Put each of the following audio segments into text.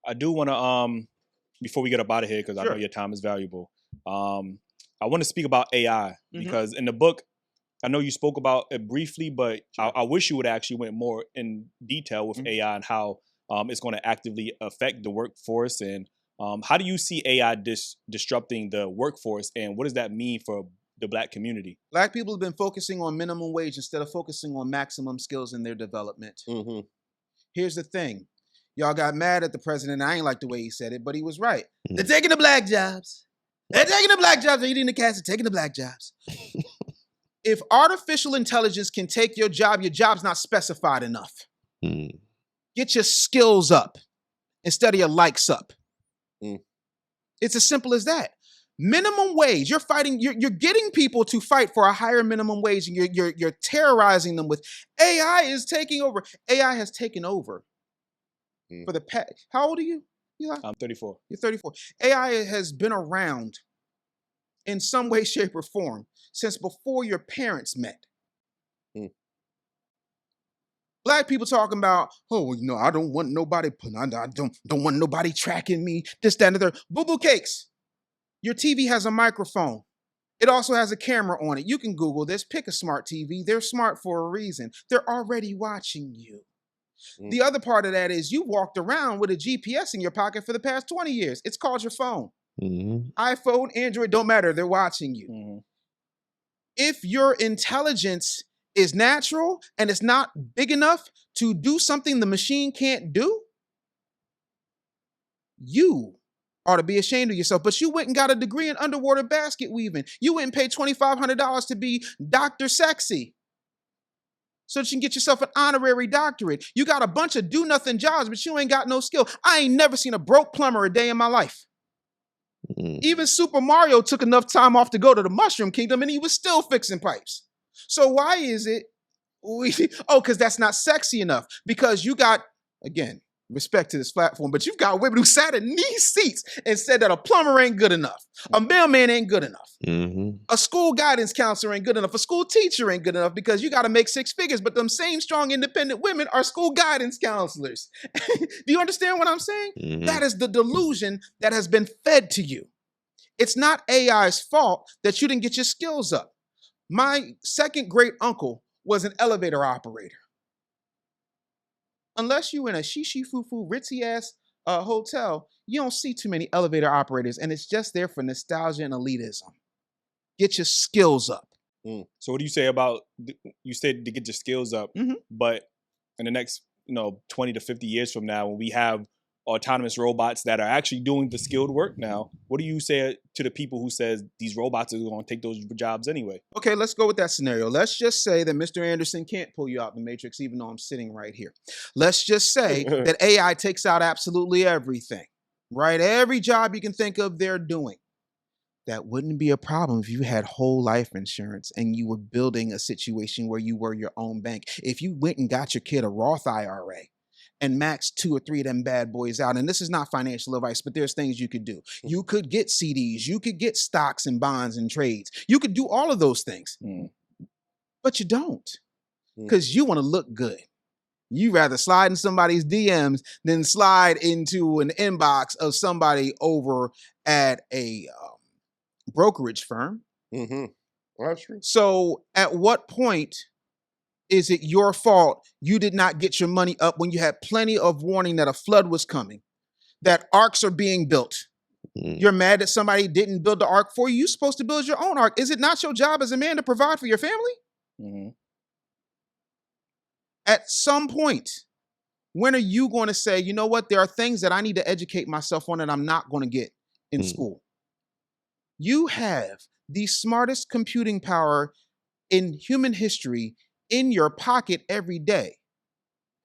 I do want to before we get up out of here, because I know Sure. your time is valuable. I want to speak about AI because in the book, I know you spoke about it briefly, but I wish you would actually went more in detail with AI and how it's going to actively affect the workforce. And how do you see AI disrupting the workforce, and what does that mean for the Black community? Black people have been focusing on minimum wage instead of focusing on maximum skills in their development. Here's the thing. Y'all got mad at the president. I ain't like the way he said it, but he was right. They're taking the black jobs. They're taking the black jobs. They're eating the cats. They're taking the black jobs. If artificial intelligence can take your job's not specified enough. Get your skills up instead of your likes up. It's as simple as that. Minimum wage. You're fighting. You're getting people to fight for a higher minimum wage, and you're terrorizing them with AI is taking over. AI has taken over for the past. How old are you? Eli? I'm 34. You're 34. AI has been around in some way, shape, or form since before your parents met. Black people talking about, oh, you know, I don't want nobody, I don't want nobody tracking me, this, that, and the other. Boo-boo cakes. Your TV has a microphone. It also has a camera on it. You can Google this, pick a smart TV. They're smart for a reason. They're already watching you. The other part of that is you walked around with a GPS in your pocket for the past 20 years. It's called your phone. iPhone, Android, don't matter. They're watching you. If your intelligence is natural and it's not big enough to do something the machine can't do, you ought to be ashamed of yourself. But you went and got a degree in underwater basket weaving. You went and paid $2,500 to be Dr. Sexy so that you can get yourself an honorary doctorate. You got a bunch of do-nothing jobs, but you ain't got no skill. I ain't never seen a broke plumber a day in my life. Even Super Mario took enough time off to go to the Mushroom Kingdom, and he was still fixing pipes. So why is it because that's not sexy enough? Because you got, again, respect to this platform, but you've got women who sat in these seats and said that a plumber ain't good enough, a mailman ain't good enough, a school guidance counselor ain't good enough, a school teacher ain't good enough, because you got to make 6 figures, but them same strong, independent women are school guidance counselors. Do you understand what I'm saying? That is the delusion that has been fed to you. It's not AI's fault that you didn't get your skills up. My second great uncle was an elevator operator. Unless you in a shishi foo-foo ritzy ass hotel, you don't see too many elevator operators, and it's just there for nostalgia and elitism. Get your skills up. So what do you say about, you said to get your skills up, but in the next 20 to 50 years from now, when we have autonomous robots that are actually doing the skilled work now, what do you say to the people who says these robots are going to take those jobs anyway? Okay, let's go with that scenario. Let's just say that Mr. Anderson can't pull you out the matrix, even though I'm sitting right here. Let's just say that AI takes out absolutely everything, right? Every job you can think of, they're doing. That wouldn't be a problem if you had whole life insurance and you were building a situation where you were your own bank. If you went and got your kid a Roth IRA and maxed 2 or 3 of them bad boys out. And this is not financial advice, but there's things you could do. You could get CDs, you could get stocks and bonds and trades. You could do all of those things, but you don't, because you want to look good. You rather slide in somebody's DMs than slide into an inbox of somebody over at a brokerage firm. That's true. So at what point is it your fault you did not get your money up when you had plenty of warning that a flood was coming, that arcs are being built? You're mad that somebody didn't build the ark for you. You're supposed to build your own ark. Is it not your job as a man to provide for your family? At some point, when are you going to say, you know what, there are things that I need to educate myself on that I'm not going to get in school? You have the smartest computing power in human history in your pocket every day.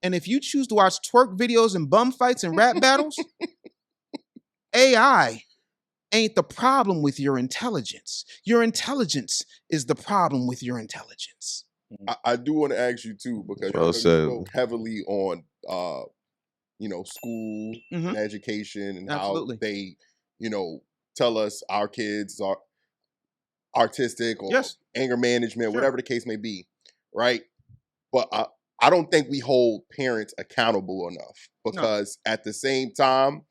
And if you choose to watch twerk videos and bum fights and rap battles, AI ain't the problem with your intelligence. Your intelligence is the problem with your intelligence. I do want to ask you too, because you spoke heavily on school and education and how they, tell us our kids are artistic or anger management, whatever the case may be, right? But I don't think we hold parents accountable enough, because at the same time,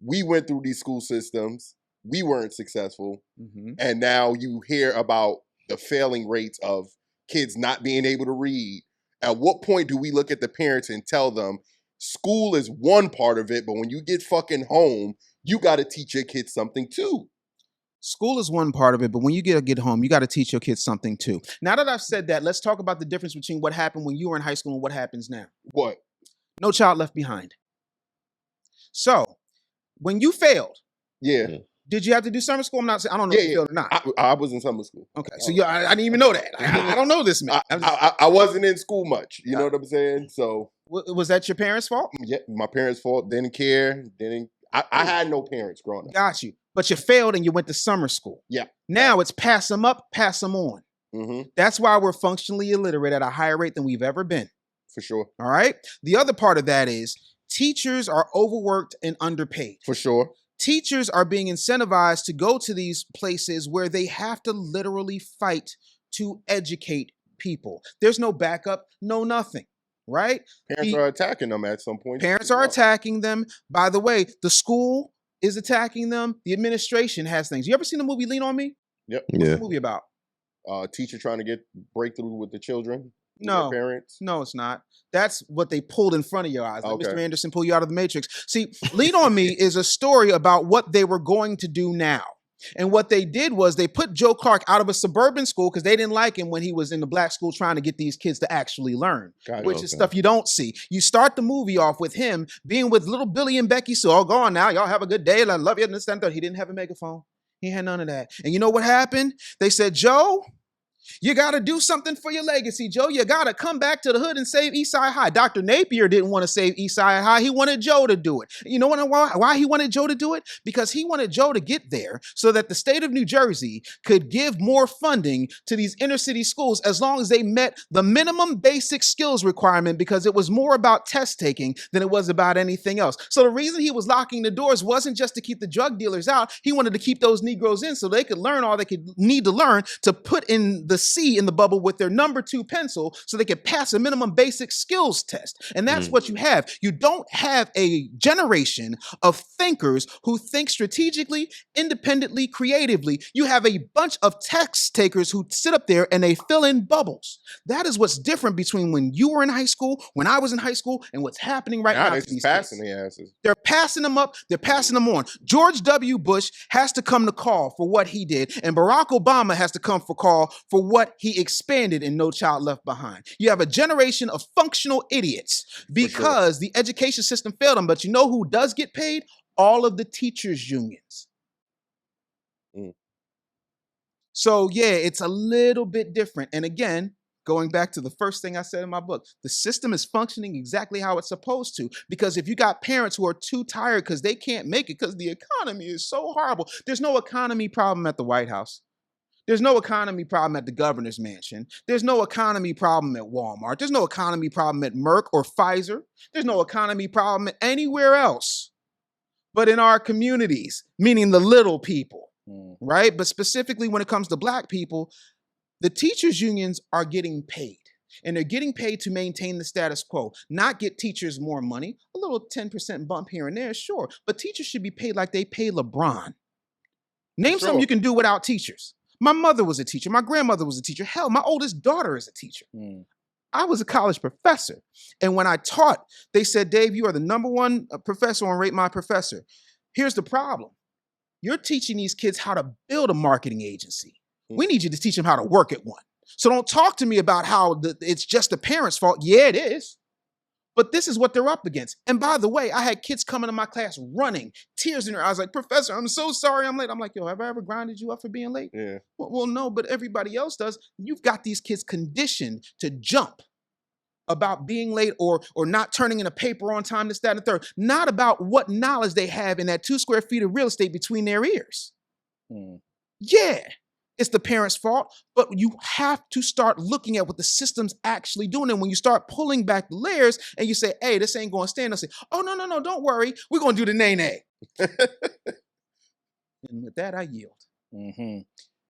we went through these school systems, we weren't successful, and now you hear about the failing rates of kids not being able to read. At what point do we look at the parents and tell them school is one part of it, but when you get fucking home, you got to teach your kids something too? School is one part of it, but when you get home, you got to teach your kids something too. Now that I've said that, let's talk about the difference between what happened when you were in high school and what happens now. What? No Child Left Behind. So, when you failed, did you have to do summer school? I don't know if you failed or not. I was in summer school. Okay, so I didn't even know that. I don't know this man. I wasn't in school much. You know what I'm saying? So was that your parents' fault? Yeah, my parents' fault. Didn't care. I had no parents growing up. Got you. But you failed and you went to summer school. Yeah. Now it's pass them up, pass them on. That's why we're functionally illiterate at a higher rate than we've ever been. For sure. All right. The other part of that is teachers are overworked and underpaid. For sure. Teachers are being incentivized to go to these places where they have to literally fight to educate people. There's no backup, no nothing. Right? Parents are attacking them at some point. Parents are attacking them. By the way, the school is attacking them. The administration has things. You ever seen the movie Lean on Me? Yep. What's the movie about? Teacher trying to get breakthrough with the children. No, their parents. No, it's not. That's what they pulled in front of your eyes. Like Mr. Anderson pull you out of the Matrix. See, Lean on Me is a story about what they were going to do now. And what they did was they put Joe Clark out of a suburban school because they didn't like him when he was in the black school trying to get these kids to actually learn, which is stuff you don't see. You start the movie off with him being with little Billy and Becky. So, go on now. Y'all have a good day. I love you. He didn't have a megaphone. He had none of that. And you know what happened? They said, Joe, you got to do something for your legacy, Joe. You got to come back to the hood and save Eastside High. Dr. Napier didn't want to save Eastside High. He wanted Joe to do it. You know why he wanted Joe to do it? Because he wanted Joe to get there so that the state of New Jersey could give more funding to these inner city schools as long as they met the minimum basic skills requirement, because it was more about test taking than it was about anything else. So the reason he was locking the doors wasn't just to keep the drug dealers out. He wanted to keep those Negroes in so they could learn all they could need to learn to put in the C in the bubble with their number 2 pencil so they could pass a minimum basic skills test. And that's what you have. You don't have a generation of thinkers who think strategically, independently, creatively. You have a bunch of test takers who sit up there and they fill in bubbles. That is what's different between when you were in high school, when I was in high school, and what's happening right now. They're just passing their asses. They're passing them up. They're passing them on. George W. Bush has to come to call for what he did, and Barack Obama has to come for call for what he expanded in No Child Left Behind. You have a generation of functional idiots because the education system failed them. But you know who does get paid? All of the teachers' unions. So yeah, it's a little bit different. And again, going back to the first thing I said in my book, the system is functioning exactly how it's supposed to. Because if you got parents who are too tired because they can't make it because the economy is so horrible, there's no economy problem at the White House. There's no economy problem at the governor's mansion. There's no economy problem at Walmart. There's no economy problem at Merck or Pfizer. There's no economy problem anywhere else but in our communities, meaning the little people, right? But specifically when it comes to Black people, the teachers' unions are getting paid. And they're getting paid to maintain the status quo, not get teachers more money. A little 10% bump here and there, sure. But teachers should be paid like they pay LeBron. Name something you can do without teachers. My mother was a teacher. My grandmother was a teacher. Hell, my oldest daughter is a teacher. I was a college professor. And when I taught, they said, Dave, you are the #1 professor on Rate My Professor. Here's the problem. You're teaching these kids how to build a marketing agency. We need you to teach them how to work at one. So don't talk to me about how it's just the parents' fault. Yeah, it is. But this is what they're up against. And by the way, I had kids coming to my class running, tears in their eyes, like, Professor, I'm so sorry I'm late. I'm like, yo, have I ever grinded you up for being late? Yeah. Well, no, but everybody else does. You've got these kids conditioned to jump about being late or not turning in a paper on time, this, that, and the third. Not about what knowledge they have in that 2 square feet of real estate between their ears. Yeah. It's the parents' fault, but you have to start looking at what the system's actually doing. And when you start pulling back the layers and you say, hey, this ain't going to stand, they'll say, oh, no, don't worry. We're going to do the nay-nay. And with that, I yield.